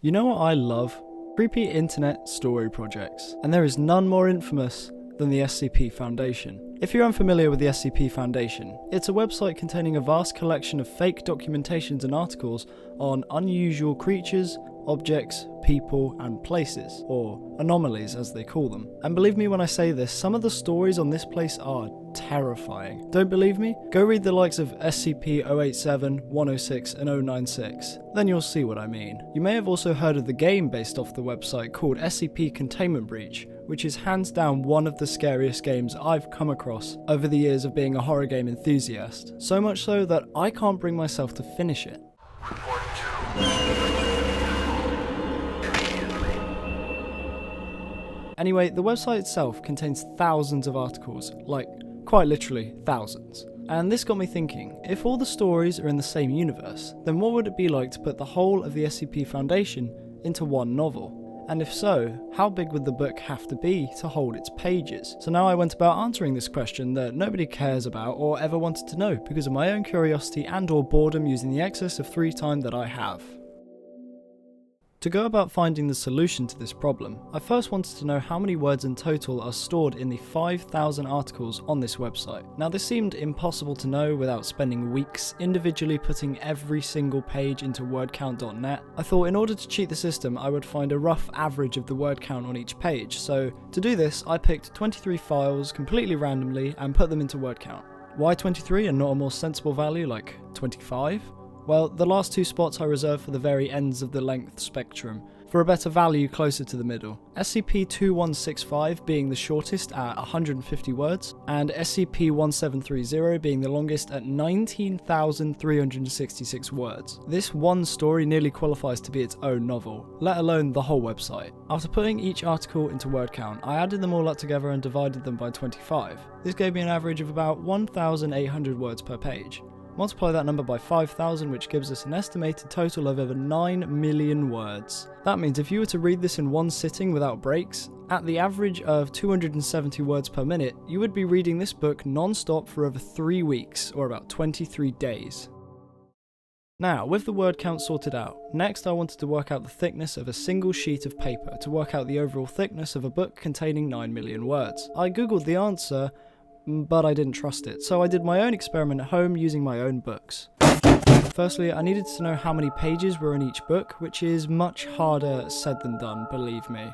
You know what I love? Creepy internet story projects. And there is none more infamous than the SCP Foundation. If you're unfamiliar with the SCP Foundation, it's a website containing a vast collection of fake documentations and articles on unusual creatures, objects, people, and places, or anomalies as they call them. And believe me when I say this, some of the stories on this place are terrifying. Don't believe me? Go read the likes of SCP-087, 106, and 096. Then you'll see what I mean. You may have also heard of the game based off the website called SCP Containment Breach, which is hands down one of the scariest games I've come across over the years of being a horror game enthusiast. So much so that I can't bring myself to finish it. Report 2. Anyway, the website itself contains thousands of articles, like, quite literally, thousands. And this got me thinking, if all the stories are in the same universe, then what would it be like to put the whole of the SCP Foundation into one novel? And if so, how big would the book have to be to hold its pages? So now I went about answering this question that nobody cares about or ever wanted to know because of my own curiosity and or boredom using the excess of free time that I have. To go about finding the solution to this problem, I first wanted to know how many words in total are stored in the 5,000 articles on this website. Now this seemed impossible to know without spending weeks individually putting every single page into wordcount.net. I thought in order to cheat the system I would find a rough average of the word count on each page, so to do this I picked 23 files completely randomly and put them into word count. Why 23 and not a more sensible value like 25? Well, the last two spots I reserve for the very ends of the length spectrum, for a better value closer to the middle. SCP-2165 being the shortest at 150 words, and SCP-1730 being the longest at 19,366 words. This one story nearly qualifies to be its own novel, let alone the whole website. After putting each article into word count, I added them all up together and divided them by 25. This gave me an average of about 1,800 words per page. Multiply that number by 5,000, which gives us an estimated total of over 9 million words. That means if you were to read this in one sitting without breaks, at the average of 270 words per minute, you would be reading this book non-stop for over 3 weeks, or about 23 days. Now, with the word count sorted out, next I wanted to work out the thickness of a single sheet of paper to work out the overall thickness of a book containing 9 million words. I googled the answer, but I didn't trust it, so I did my own experiment at home using my own books. Firstly, I needed to know how many pages were in each book, which is much harder said than done, believe me.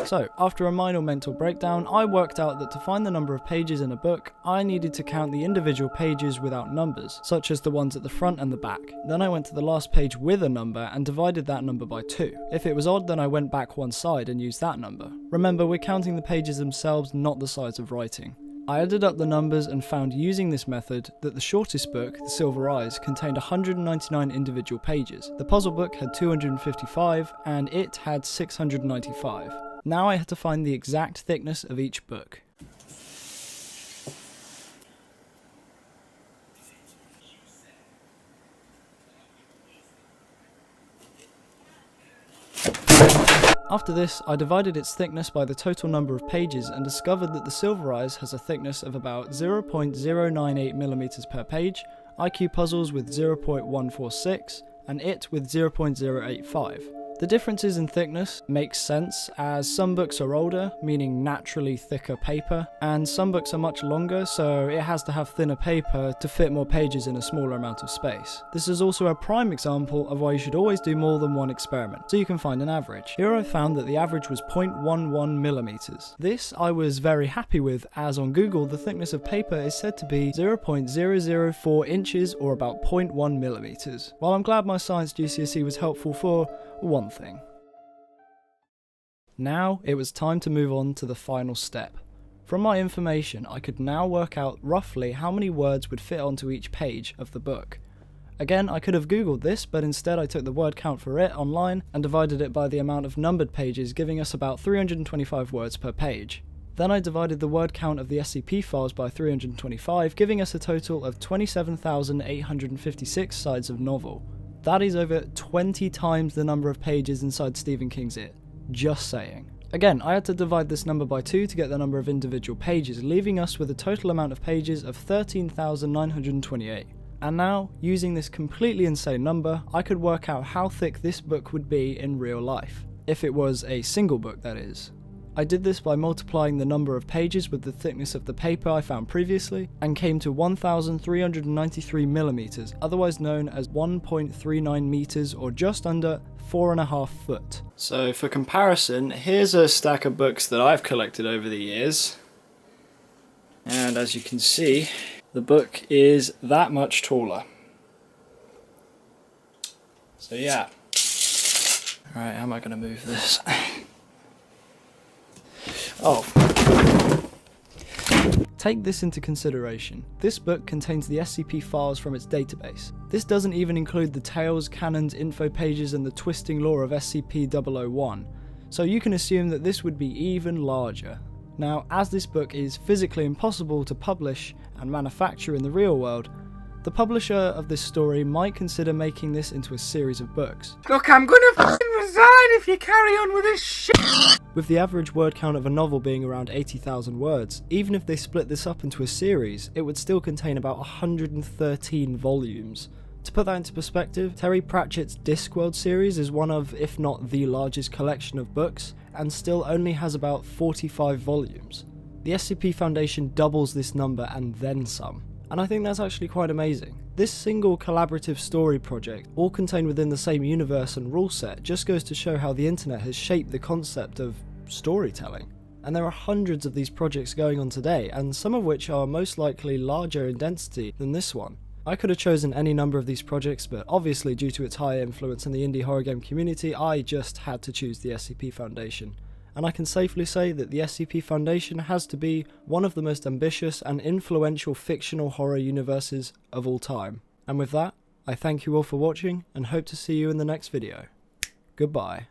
So, after a minor mental breakdown, I worked out that to find the number of pages in a book, I needed to count the individual pages without numbers, such as the ones at the front and the back. Then I went to the last page with a number and divided that number by 2. If it was odd, then I went back one side and used that number. Remember, we're counting the pages themselves, not the size of writing. I added up the numbers and found using this method that the shortest book, The Silver Eyes, contained 199 individual pages. The puzzle book had 255 and it had 695. Now I had to find the exact thickness of each book. After this, I divided its thickness by the total number of pages and discovered that the Silver Eyes has a thickness of about 0.098mm per page, IQ Puzzles with 0.146, and it with 0.085. The differences in thickness make sense as some books are older, meaning naturally thicker paper, and some books are much longer, so it has to have thinner paper to fit more pages in a smaller amount of space. This is also a prime example of why you should always do more than one experiment, so you can find an average. Here I found that the average was 0.11mm. This I was very happy with, as on Google the thickness of paper is said to be 0.004 inches or about 0.1mm. While I'm glad my science GCSE was helpful for one thing. Now it was time to move on to the final step. From my information, I could now work out roughly how many words would fit onto each page of the book. Again, I could have googled this, but instead I took the word count for it online and divided it by the amount of numbered pages, giving us about 325 words per page. Then I divided the word count of the SCP files by 325, giving us a total of 27,856 sides of novel. That is over 20 times the number of pages inside Stephen King's It. Just saying. Again, I had to divide this number by 2 to get the number of individual pages, leaving us with a total amount of pages of 13,928. And now, using this completely insane number, I could work out how thick this book would be in real life. If it was a single book, that is. I did this by multiplying the number of pages with the thickness of the paper I found previously, and came to 1,393 millimeters, otherwise known as 1.39 meters or just under 4.5 foot. So for comparison, here's a stack of books that I've collected over the years. And as you can see, the book is that much taller. So yeah. Alright, how am I going to move this? Oh. Take this into consideration. This book contains the SCP files from its database. This doesn't even include the tales, canons, info pages, and the twisting lore of SCP-001, so you can assume that this would be even larger. Now, as this book is physically impossible to publish and manufacture in the real world, the publisher of this story might consider making this into a series of books. Look, I'm gonna f***ing resign if you carry on with this shit! With the average word count of a novel being around 80,000 words, even if they split this up into a series, it would still contain about 113 volumes. To put that into perspective, Terry Pratchett's Discworld series is one of, if not the largest collection of books, and still only has about 45 volumes. The SCP Foundation doubles this number and then some. And I think that's actually quite amazing. This single collaborative story project, all contained within the same universe and rule set, just goes to show how the internet has shaped the concept of storytelling. And there are hundreds of these projects going on today, and some of which are most likely larger in density than this one. I could have chosen any number of these projects, but obviously due to its high influence in the indie horror game community, I just had to choose the SCP Foundation. And I can safely say that the SCP Foundation has to be one of the most ambitious and influential fictional horror universes of all time. And with that, I thank you all for watching and hope to see you in the next video. Goodbye.